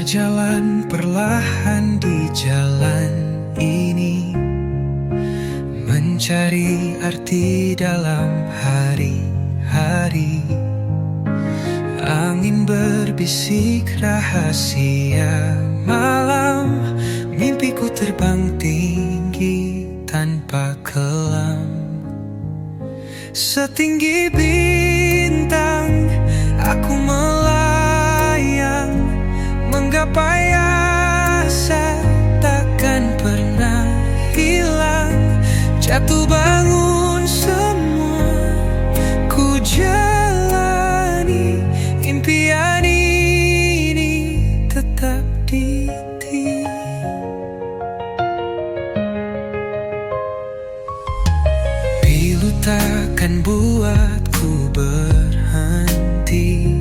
Berjalan perlahan di jalan ini, mencari arti dalam hari-hari. Angin berbisik rahasia malam, mimpiku terbang tinggi tanpa kelam. Setinggi bintang aku melayang, menggapai asa takkan pernah hilang. Jatuh bangun semua ku jalani, impian ini tetap ditii. Pilu takkan buatku berhenti,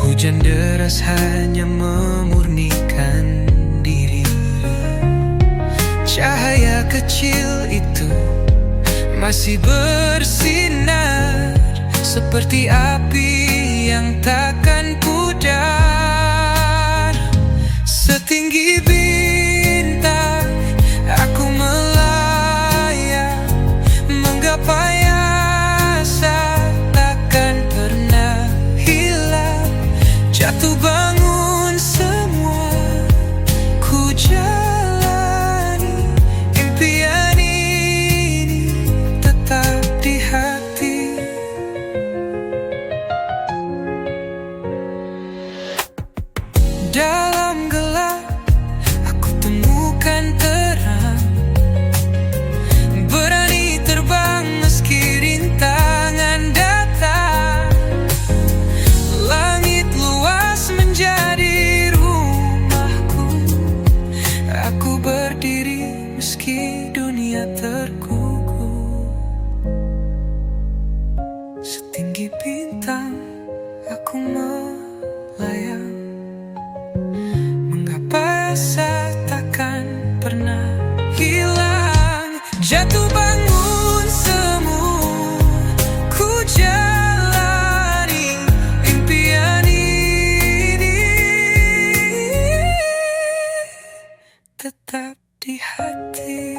hujan deras hanya memurnikan diri. Cahaya kecil itu masih bersinar, seperti api yang takkan pudar. Setinggi bintang aku melayang, menggapai asa takkan pernah hilang. Jatuh bangun semua ku jalani, impian ini tetap di hati. Dalam gelap aku temukan terang, berani terbang meski rintangan datang. Langit luas menjadi rumahku, aku berdiri meski dunia terkukuh. Setinggi bintang aku melayang, menggapai asa takkan pernah hilang. Jatuh bangun semua ku jalani, impian ini tetap di hati.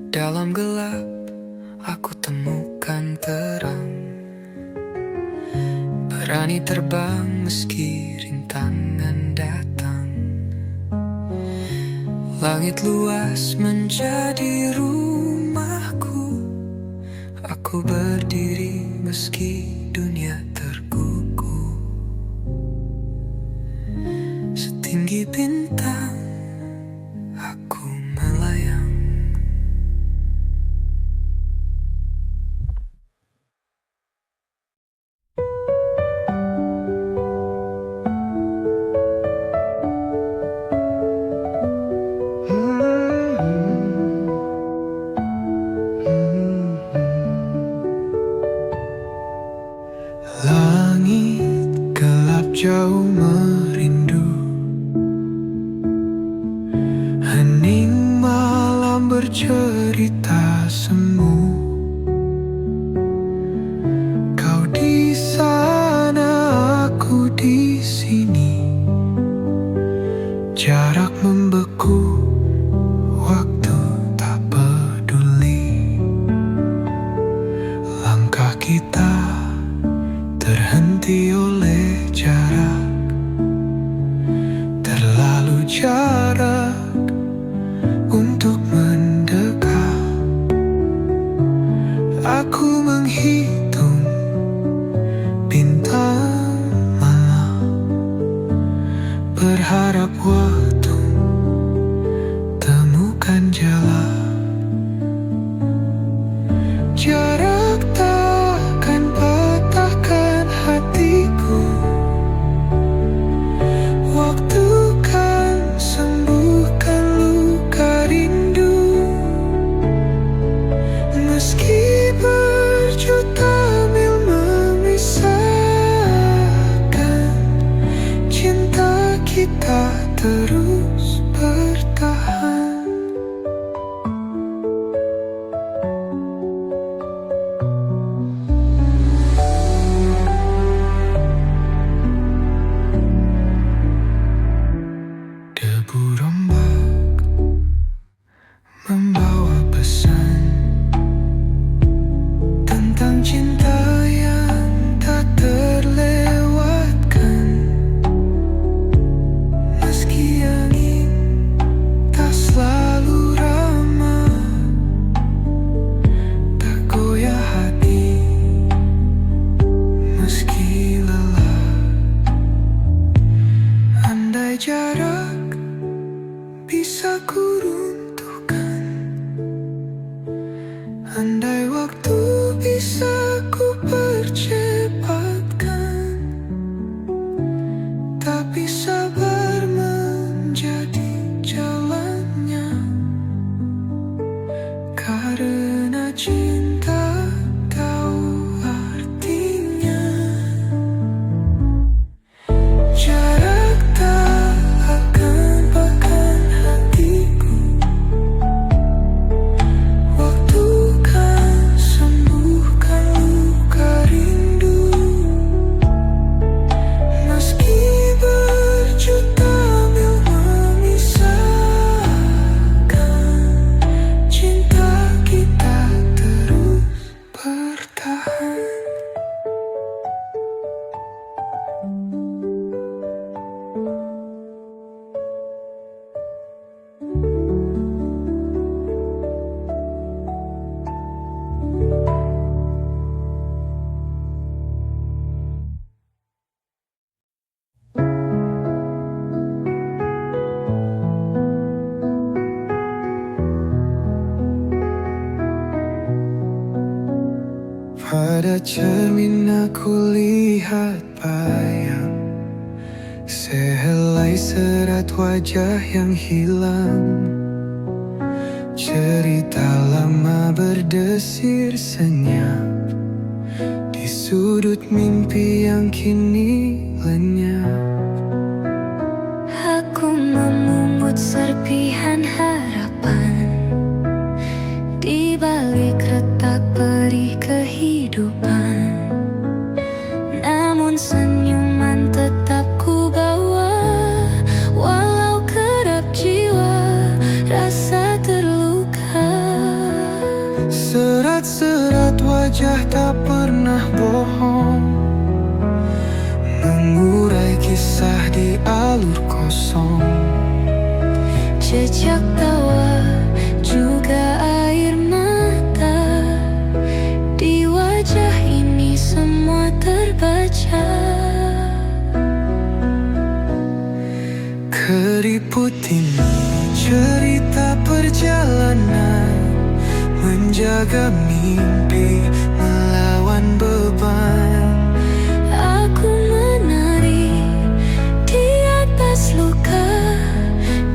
Dalam gelap aku temukan terang, berani terbang meski rintangan datang. Langit luas menjadi rumahku, aku berdiri meski dunia terkukuh. Setinggi bintang aku melayang. Langit gelap jauh merindu, hening malam bercerita semu. Kau di sana, aku di sini, jarak membeku, waktu tak peduli. Langkah kita terhenti oleh jarak, terlalu jarak untuk mendekat. Aku menghitung bintang malam, berharap waktu temukan jalan. Jarak takkan patahkan hatiku, waktu kan sembuhkan luka rindu. Meski berjuta mil memisahkan, kita terus bertahan. Debu rombak membawa pesan tentang cinta yang tak terlewatkan. Meski angin tak selalu ramah, tak goyah hati meski lelah. Andai jarak bisa ku runtuhkan, andai waktu bisa ku percepatkan, tapi sabar menjadi jalannya, karena cinta tahu artinya. Jarak tak akan bahkan hatiku, waktu kan sembuhkan luka rindu. Meski berjuta mil memisahkan, cinta kita terus bertahan. Pada cermin aku lihat bayang sehelai serat wajah yang hilang. Cerita lama berdesir senyap di sudut mimpi yang kini lenyap. Aku memungut serpihan harapan di balik retak perih kehidupan. Namun senyuman tetap ku bawa, walau kerap jiwa rasa terluka. Serat-serat wajah tak pernah bohong, mengurai kisah di alur kosong. Jejak tawa juga air mata, di wajah ini semua terbaca. Keriput ini cerita perjalanan, menjaga mimpi melawan beban. Aku menari di atas luka,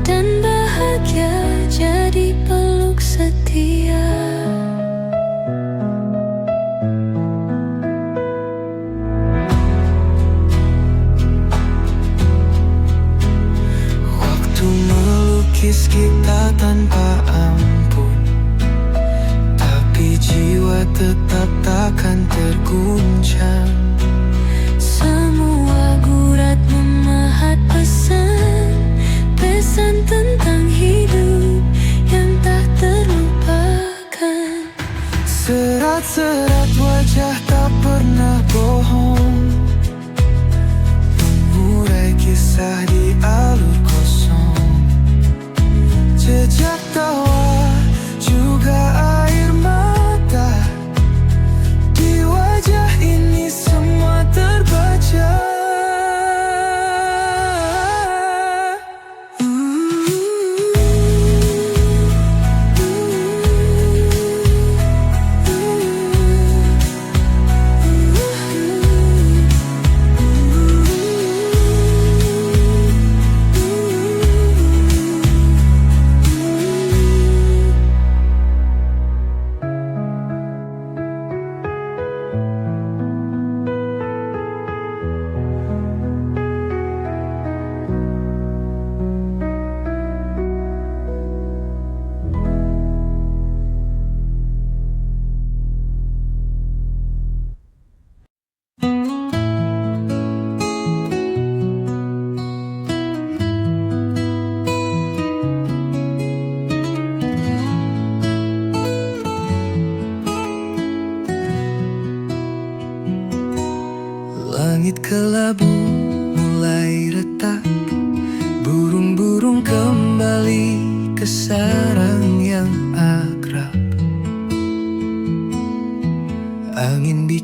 dan bahagia jadi peluk setia. Waktu melukis kita tanpa ampun, tapi jiwa tetap takkan terguncang. Semua gurat memahat pesan tentang hidup yang tak terlupakan. Serat-serat wajah tak pernah bohong, mengurai kisah di alur kosong. Jejak tawa juga air mata, di wajah ini semua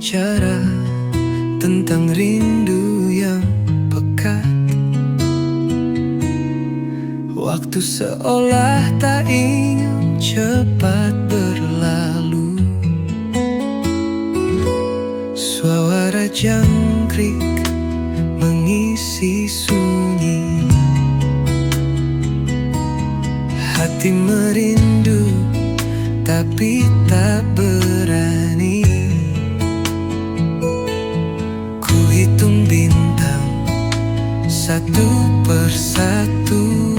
bicara tentang rindu yang pekat. Waktu seolah tak ingin cepat berlalu. Suara jangkrik mengisi sunyi. Hati merindu tapi tak berani. Ku hitung bintang satu persatu,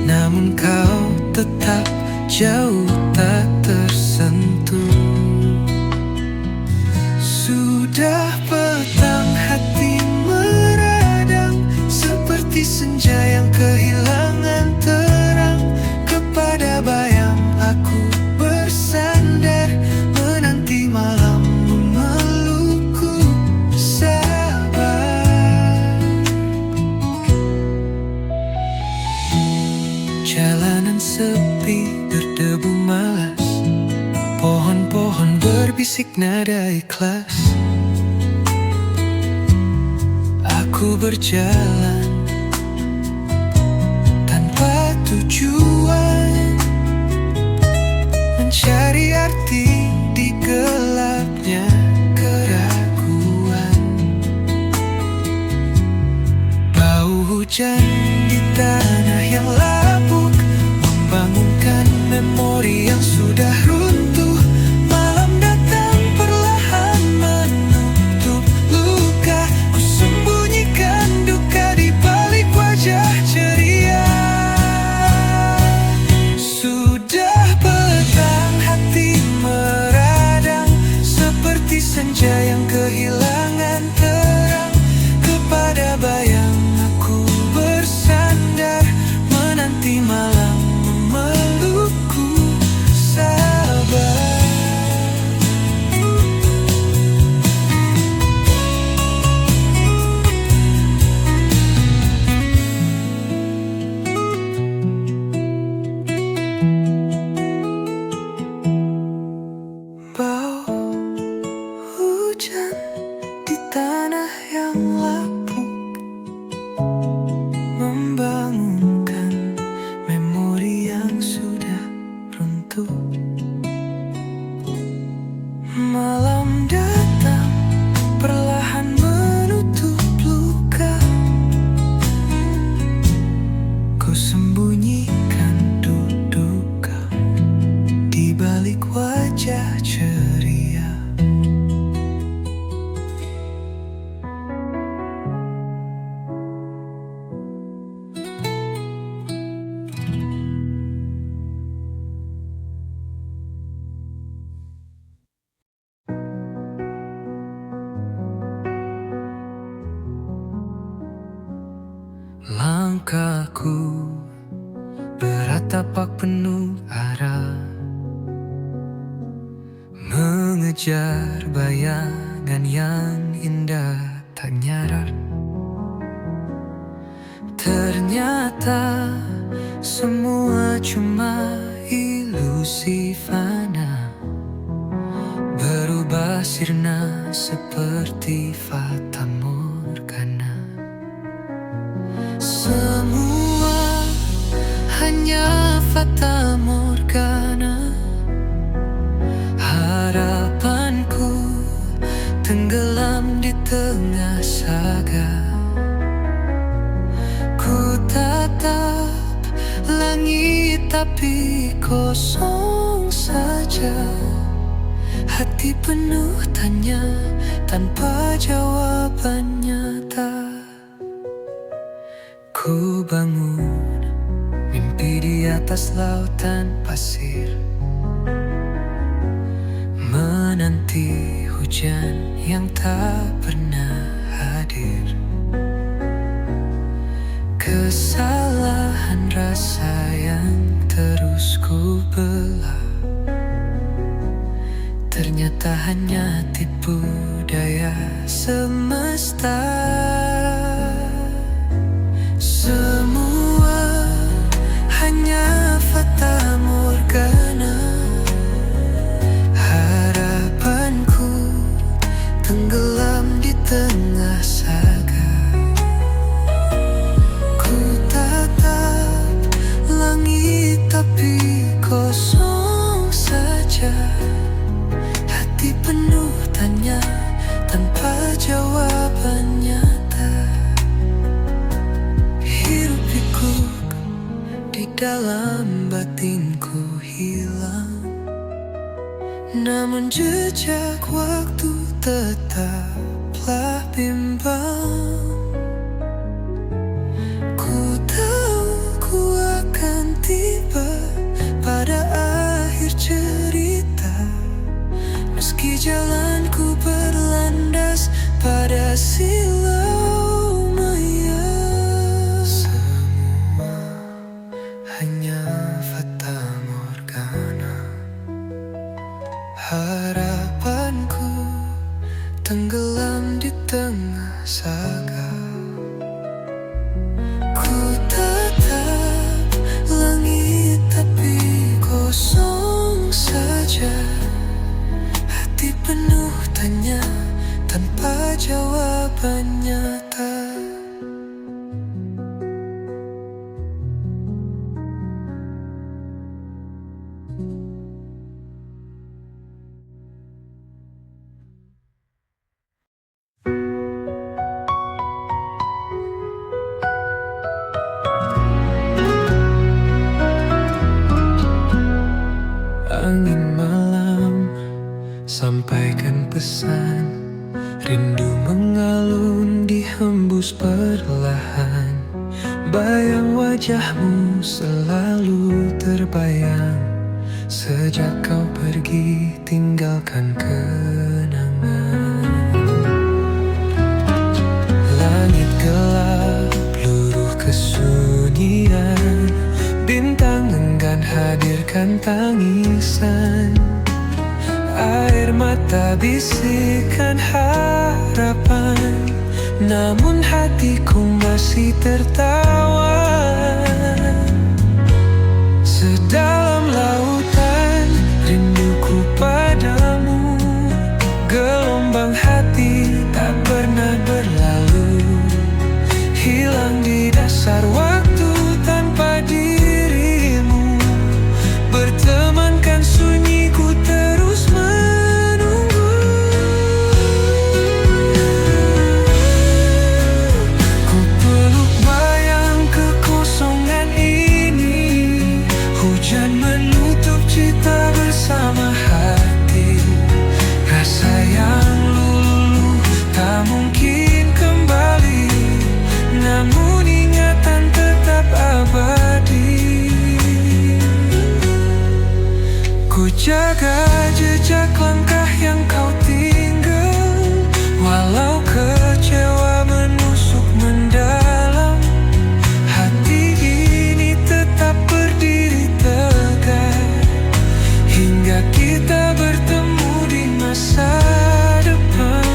namun kau tetap jauh tak tersentuh. Sudah petang, hati meradang seperti senja yang kehilangan terang. Kepada bayang aku bersandar, menanti malam memelukku. Sabar. Jalanan sepi berdebu malas, pohon-pohon berbisik nada ikhlas. Aku berjalan tanpa tujuan, mencari arti di gelapnya keraguan. Bau hujan di tanah yang lapuk membangunkan memori yang sudah runtuh. Malam datang perlahan menutup luka. Ku sembunyikan duka di balik wajah ceria. Sudah petang, hati meradang seperti senja yang kehilangan terang. Kepada bayang aku bersandar, menanti malam memelukku. Sabar. Bau hujan di tanah yang lapuk membangunkan memori yang sudah runtuh. Malam datang perlahan menutup luka. Ku sembunyikan duka di balik wajah ceria. Langkahku berat tapak penuh arah, mengejar bayangan yang indah tak nyarar. Ternyata semua cuma ilusi fana, berubah sirna seperti fata morgana. Semua hanya fata morgana. Harapanku tenggelam di tengah saga. Ku tatap langit tapi kosong saja. Hati penuh tanya tanpa jawaban nyata. Ku bangun mimpi di atas lautan pasir, menanti hujan yang tak pernah hadir. Kesalahan rasa yang terus ku belah, ternyata hanya tipu daya semesta. Semua hanya fata morgana. namun jejak waktu tetaplah bimbang. Ku tahu ku akan tiba pada akhir cerita, meski jalanku berlandas pada silau maya. Semua hanya fata morgana, harapanku tenggelam di tengah saga. Ku tatap langit tapi kosong saja, hati penuh tanya tanpa jawaban nyata. Angin malam sampaikan pesan, rindu mengalun dihembus perlahan. Bayang wajahmu selalu terbayang, sejak kau pergi tinggalkan kenangan. Langit gelap, luruh kesunyian, bintang enggan hadirkan tangisan. Air mata bisikan harapan, namun hatiku masih tertawa. Sedalam lautan rinduku padamu, gelombang hati tak pernah berlalu, hilang di dasar waktu tanpa dirimu. Bertemankan sunyiku terus menunggu. Ku peluk bayang kekosongan ini, hujan menutup cita bersama hati. Rasa yang luluh tak mungkin kembali, namun ingatan tetap abadi. Ku jaga jejak langkah yang kau tinggal, walau kecewa menusuk mendalam. Hati ini tetap berdiri tegak, hingga kita bertemu di masa depan.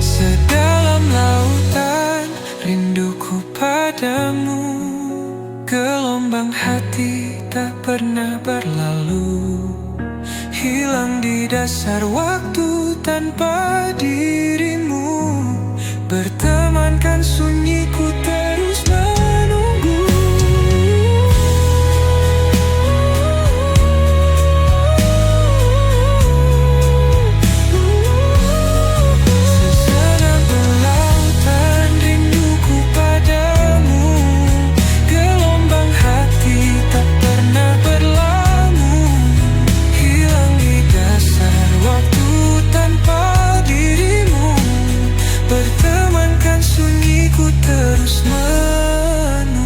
Sedalam lautan rinduku padamu, gelombang hati tak pernah berlalu, hilang di dasar waktu tanpa dirimu. Bertemankan sunyiku terus menunggu. Segenap lautan rinduku padamu, gelombang hati tak pernah berlalu, hilang di dasar waktu tanpa dirimu. Bertemankan sunyiku terus menunggu.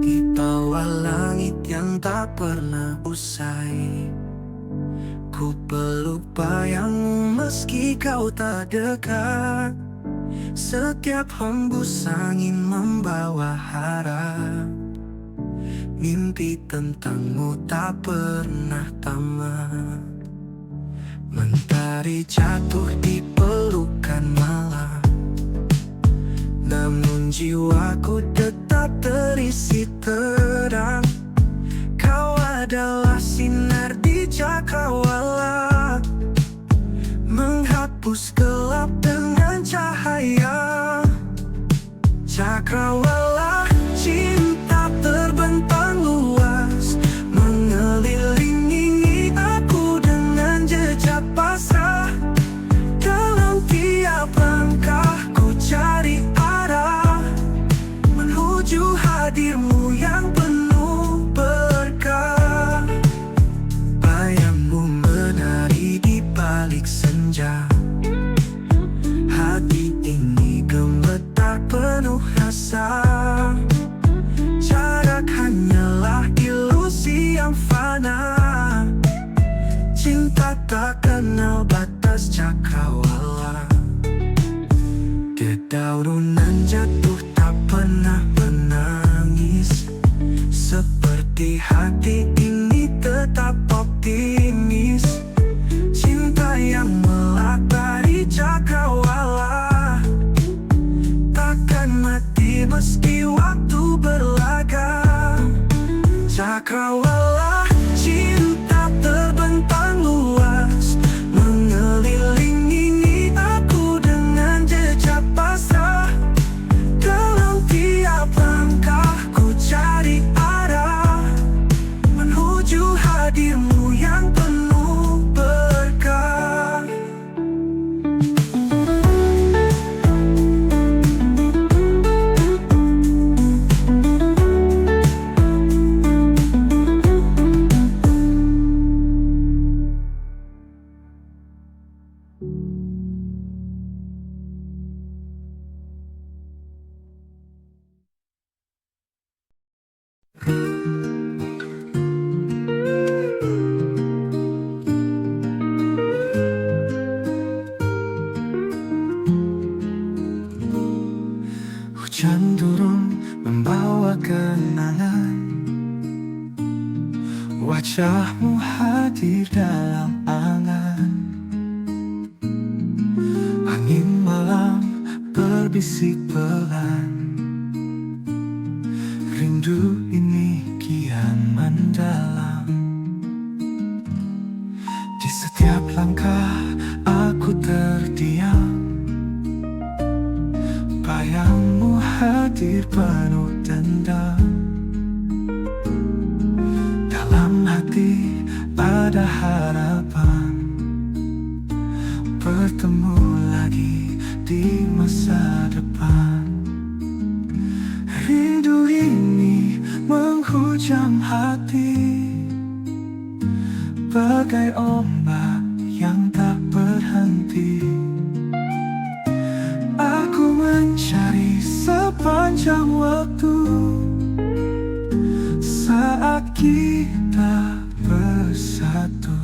Di bawah langit yang tak pernah usai, ku peluk bayangmu meski kau tak dekat. Setiap hembus angin membawa harap, Mimpi tentangmu tak pernah tamat. Mentari jatuh di pelukan malam, namun jiwaku tetap terisi terang. Kau adalah sinar di cakrawala, menghapus gelap dengan cahaya. Cakrawala cinta terbentang luas, mengelilingi aku dengan jejak pasrah. Dalam tiap langkah ku cari arah, menuju hadirmu yang penuh berkah. Bayangmu menari di balik senja, hati ini gemetar penuh rasa. Jarak hanyalah ilusi yang fana, cinta tak kenal batas cakrawala. Dedaunan jatuh tak pernah menangis, seperti hati ini tetap optimis. Cinta yang melakbari cakrawala takkan mati meski waktu berlaga. Cakrawala cinta terbentang luas, mengelilingi aku dengan jejak pasrah. Dalam tiap langkah ku cari arah, menuju hadirmu yang penuh berkah. Hujan turun membawa kenangan, wajahmu hadir dalam angan. Angin malam berbisik pelan, rindu ini kian mendalam. Di setiap langkah aku terdiam, bayangmu hadir penuh dendam. Dalam hati ada harapan, bertemu lagi di masa depan. Rindu ini menghujam hati, bagai ombak yang tak berhenti. Aku mencari sepanjang waktu, saat kita bersatu.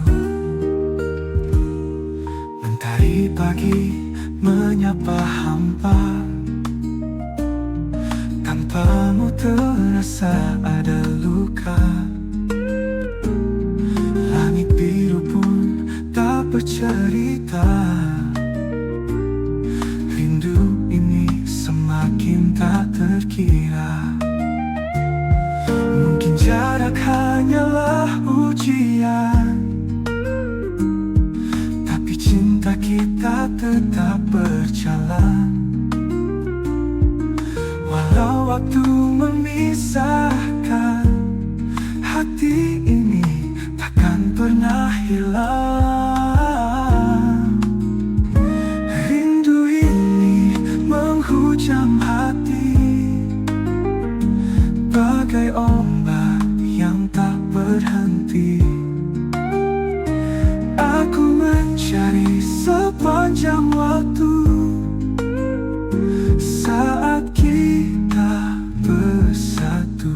Mentari pagi menyapa hampa, tanpamu terasa ada luka. Langit biru pun tak bercerita, rindu ini semakin tak terkira. Mungkin jarak hanyalah ujian, tapi cinta kita tetap berjalan. Walau waktu memisahkan, hati ini takkan pernah hilang. Rindu ini menghujam hati, bagai ombak yang tak berhenti. Aku mencari sepanjang waktu, saat kita bersatu.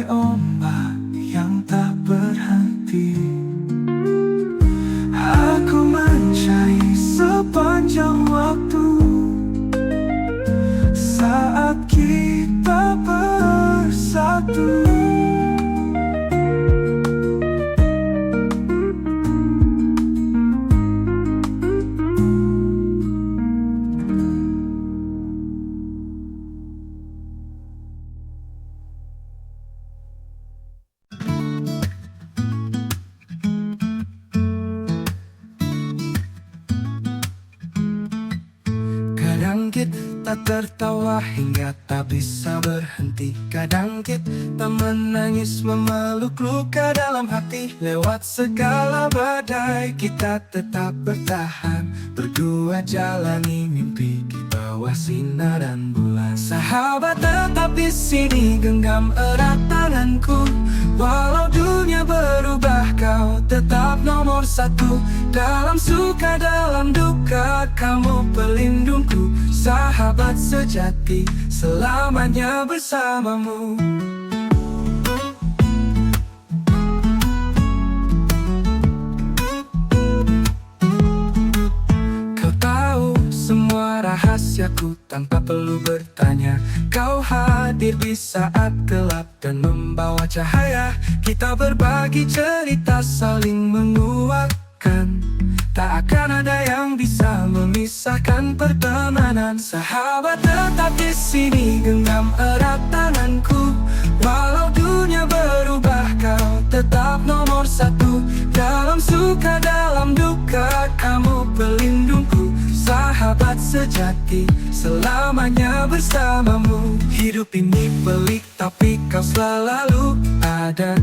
Bagai ombak yang tak berhenti, aku mencari sepanjang waktu saat kita bersatu. Kadang kita tertawa hingga tak bisa berhenti. Kadang kita menangis memeluk luka dalam hati. Lewat segala badai kita tetap bertahan, berdua jalani mimpi di bawah sinar dan bulan. Sahabat tetap di sini, genggam erat tanganku. Walau dunia berubah, kau tetap nomor satu. Dalam suka, dalam duka, kamu pelindungku. Sahabat sejati, selamanya bersamamu. Kau tahu semua rahasiaku tanpa perlu bertanya. Kau hadir di saat gelap dan membawa cahaya. Kita berbagi cerita, saling menguatkan. Tak akan ada yang bisa memisahkan pertemanan. Sahabat tetap di sini, genggam erat tanganku. Walau dunia berubah, kau tetap nomor satu. Dalam suka, dalam duka, kamu pelindungku. Sahabat sejati, selamanya bersamamu. Hidup ini pelik, tapi kau selalu ada.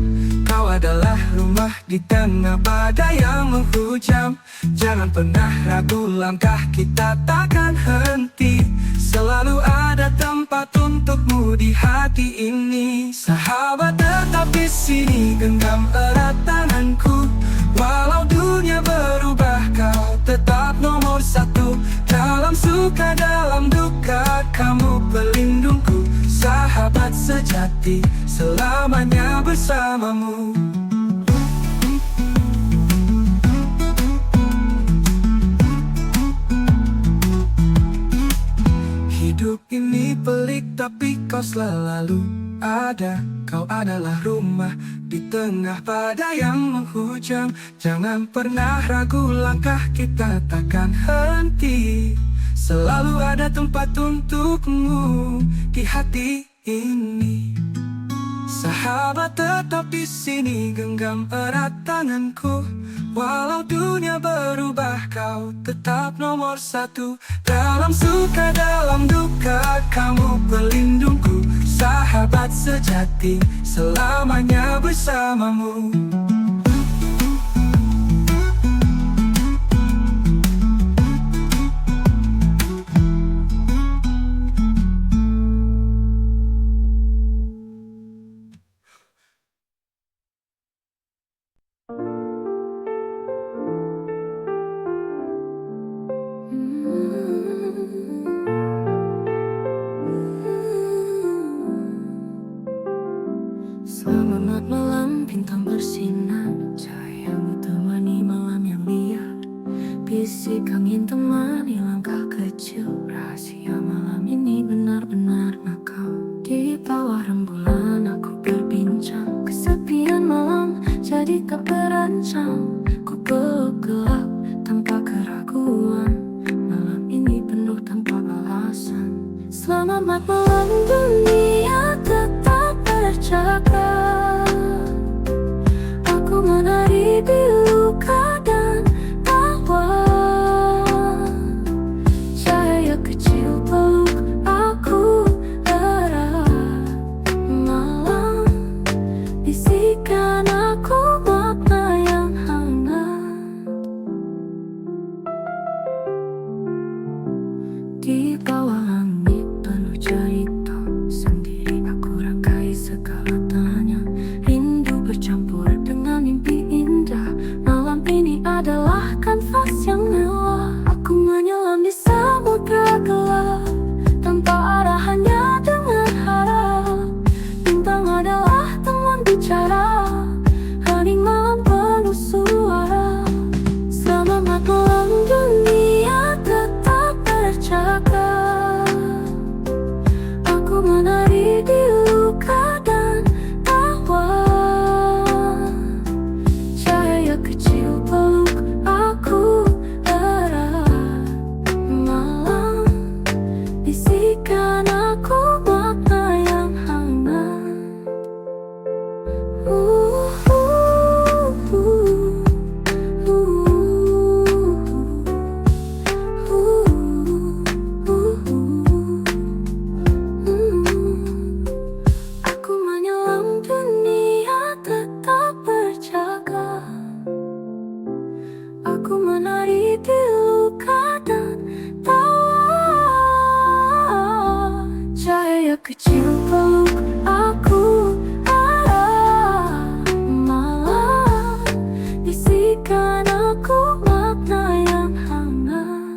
Kau adalah rumah di tengah badai yang menghujam. Jangan pernah ragu, langkah kita takkan henti. Selalu ada tempat untukmu di hati ini. Sahabat tetap di sini, genggam erat tanganku. Walau dunia berubah, kau tetap nomor satu. Dalam suka, dalam duka, kamu pelindungku. Sahabat sejati, selamanya bersamamu. Hidup ini pelik, tapi kau selalu ada. Kau adalah rumah di tengah badai yang menghujam. Jangan pernah ragu, langkah kita takkan henti. Selalu ada tempat untukmu di hati ini. Sahabat tetap di sini, genggam erat tanganku. Walau dunia berubah, kau tetap nomor satu. Dalam suka, dalam duka, kamu pelindungku. Sahabat sejati, selamanya bersamamu. Selamat malam bintang bersinar, cahayamu temani malam yang liar. Bisik angin temani langkah kecil. Rahasia malam ini benar-benar nakal. Di bawah rembulan aku berbincang. Kesepian malam jadi tak berancang. Ku peluk gelap tanpa keraguan. Malam ini penuh tanpa alasan. Selamat malam dunia tetap berjaga. Aku menari di luka dan tawa. Cahaya kecil peluk aku erat. Malam bisikan aku makna yang hangat. Di bawah langit penuh cerita, sendiri aku rangkai segala tanya. Rindu bercampur dengan mimpi indah. Malam ini adalah kanvas yang mewah. Aku menyelam di samudra gelap tanpa arah, hanya dengan harap. Bintang adalah teman menari di luka dan tawa. Cahaya kecil peluk aku, malam bisikan aku makna yang hangat.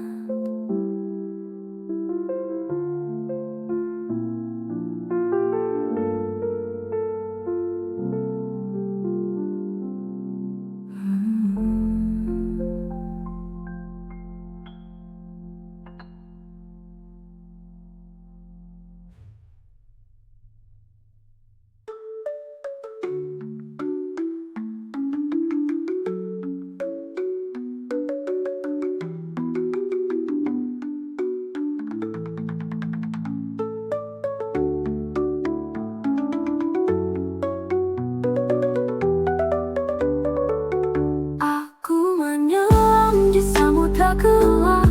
Aku menyelam di samudra gelap,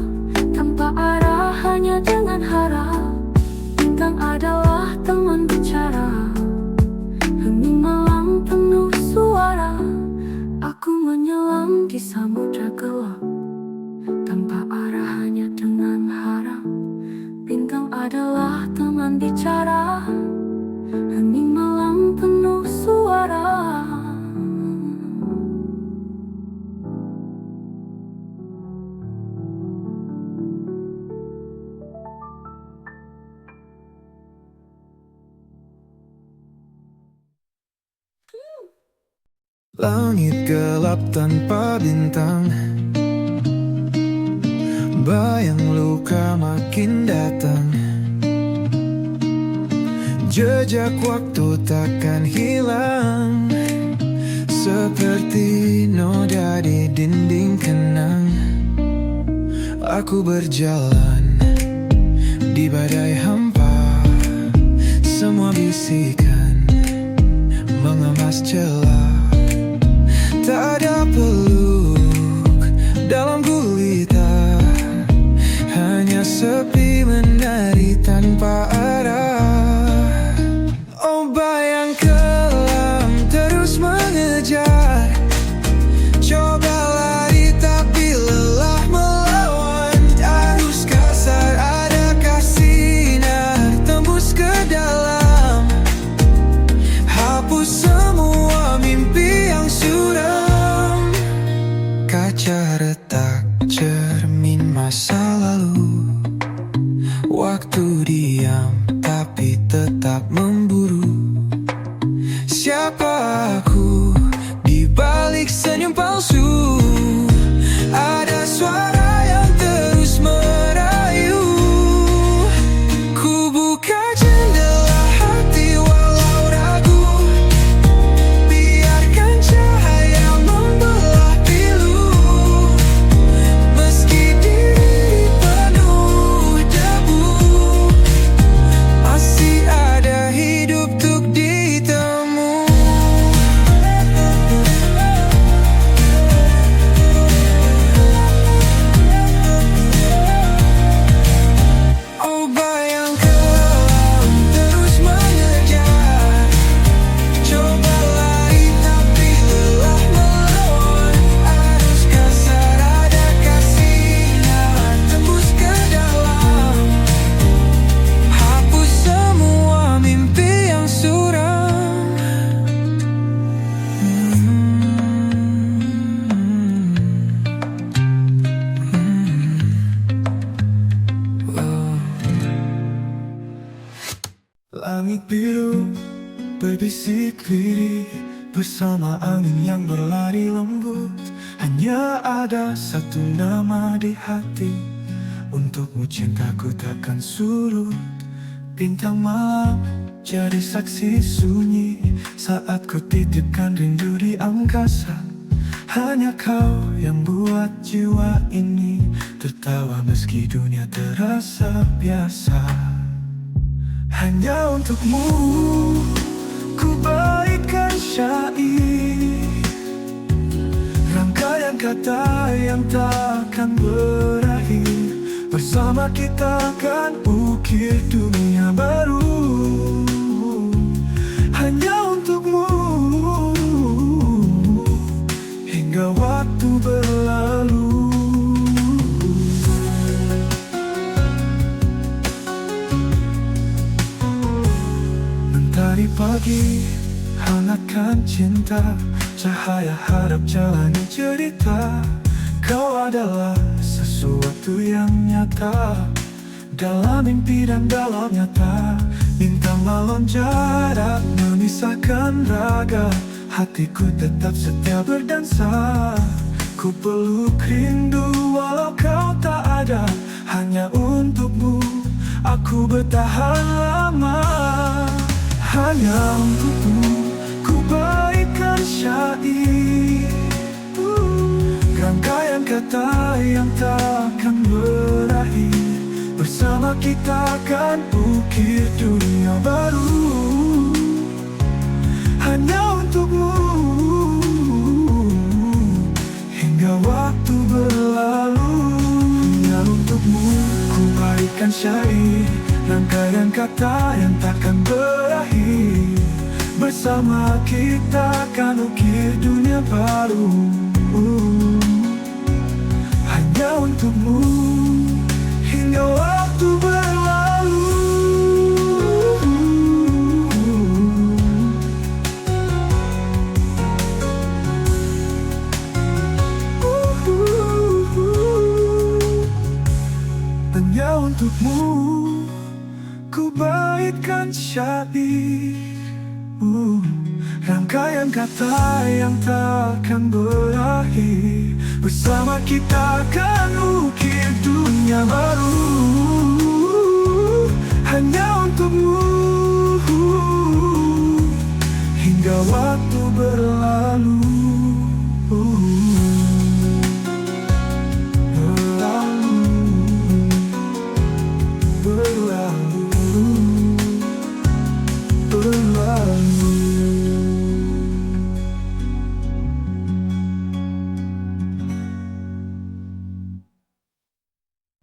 tanpa arah hanya dengan harap. Bintang adalah teman bicara, hening malam penuh suara. Aku menyelam di samudra gelap, tanpa arah hanya dengan harap. Bintang adalah teman bicara, hening malam penuh suara. Langit gelap tanpa bintang, bayang luka makin datang. Jejak waktu takkan hilang, seperti noda di dinding kenang. Aku berjalan di badai hampa, semua bisikan mengemas celah. Tak ada peluk dalam gulita, hanya sepi menari tanpa arah. Oh bayang kelam terus mengejar, coba lari tapi lelah melawan arus kasar. Adakah sinar tembus ke dalam, hapus semua mimpi yang suram. Kaca retak cermin masa lalu, waktu diam tapi tetap memburu. Siapa aku di balik senyum palsu? Ada suara yang terus merayu. Ku buka jendela hati walau ragu, biarkan cahaya membelah pilu. Meski diri penuh debu, masih ada hidup untuk ditemu. Oh bayang kelam terus mengejar, coba lari tapi lelah melawan arus kasar. Adakah sinar tembus ke dalam, hapus semua mimpi yang suram. Langit biru berbisik lirih, bersama angin yang berlari lembut. Hanya ada satu nama di hati, untukmu cintaku takkan surut. Bintang malam jadi saksi sunyi, saat ku titipkan rindu di angkasa. Hanya kau yang buat jiwa ini tertawa meski dunia terasa biasa. Hanya untukmu ku baikkan syair, rangkaian kata yang takkan berakhir. Bersama kita akan ukir dunia baru. Hanya untukmu hingga waktu berlalu. lagi, hangatkan cinta, cahaya harap jalani cerita. Kau adalah sesuatu yang nyata, dalam mimpi dan dalam nyata. Bintang melonjak memisahkan raga, hatiku tetap setia berdansa. Ku peluk rindu walau kau tak ada, hanya untukmu aku bertahan lama. Hanya untukmu ku baikkan syair, rangkaian kata yang takkan berakhir. Bersama kita akan ukir dunia baru, hanya untukmu hingga waktu berlalu. Hanya untukmu ku baikkan syair, rangkaian kata yang takkan berakhir. Bersama kita akan ukir dunia baru, hanya untukmu hingga waktu berlalu. Hanya untukmu ku baitkan syair, rangkaian kata yang takkan berakhir. Bersama kita akan ukir dunia baru, hanya untukmu hingga waktu berlalu.